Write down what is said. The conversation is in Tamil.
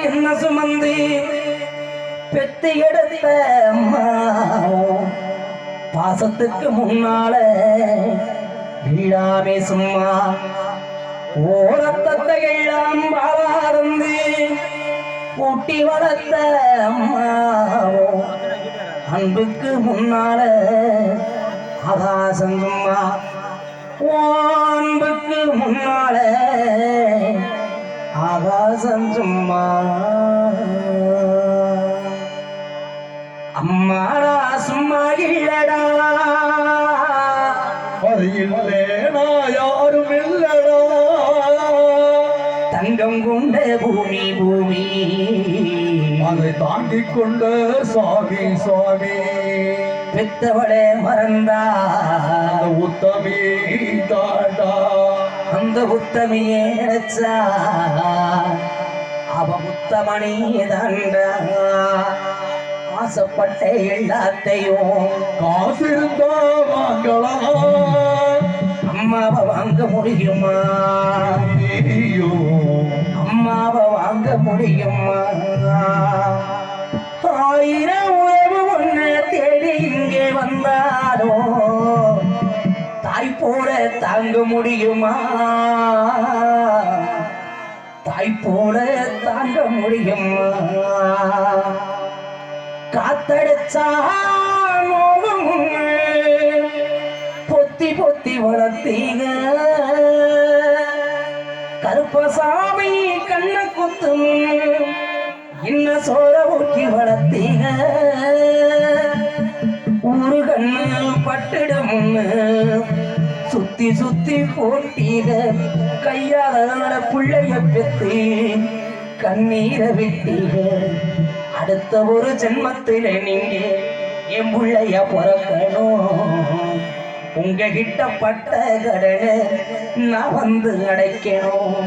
என்ன சுமந்து பெத்து எடுத்த அம்மா பாசத்துக்கு முன்னால வீழாமே சும்மா ஓரத்தத்தை எல்லாம் பாராருந்து ஊட்டி வளர்த்த அம்மாவோ அன்புக்கு முன்னால ஆகாசம் சும்மா அன்புக்கு முன்னால ஆகாசம் சும்மா அம்மாடா சும்மா இல்லடா அது இல்லேனா யாரும் இல்லடா தங்கம் கொண்ட பூமி பூமி அதை தாண்டி கொண்ட சுவாமி சுவாமி பெத்தவளே மறந்தா அந்த உத்தமி தாண்டா அந்த உத்தமியே நினைச்சா அவ உத்தமணி தாண்டா ஆசைப்பட்ட எல்லாத்தையும் காசு இருந்தா வாங்கலாம் அம்மாவை வாங்க முடியுமா ஐயோ அம்மாவை வாங்க முடியுமா ஆயிரம் உறவு ஒண்ணு தேடி இங்கே வந்தாரோ தாய் போல தாங்க முடியுமா தாய் போல தாங்க முடியுமா காத்தடிச்சா பொத்தி பொத்தி வளர்த்தீங்க கருப்பசாமி கண்ண குத்தும் இன்ன சோற ஊற்றி வளர்த்தீங்க ஊரு கண்ணு பட்டிடம் சுத்தி சுத்தி போட்டீங்க கையால பிள்ளைய பெத்து கண்ணீரை விட்டீங்க அடுத்த ஒரு ஜென்மத்திலே நீங்க என் பிள்ளைய பிறக்கணும் உங்ககிட்ட பட்ட கடனை நான் வந்து அடைக்கணும்.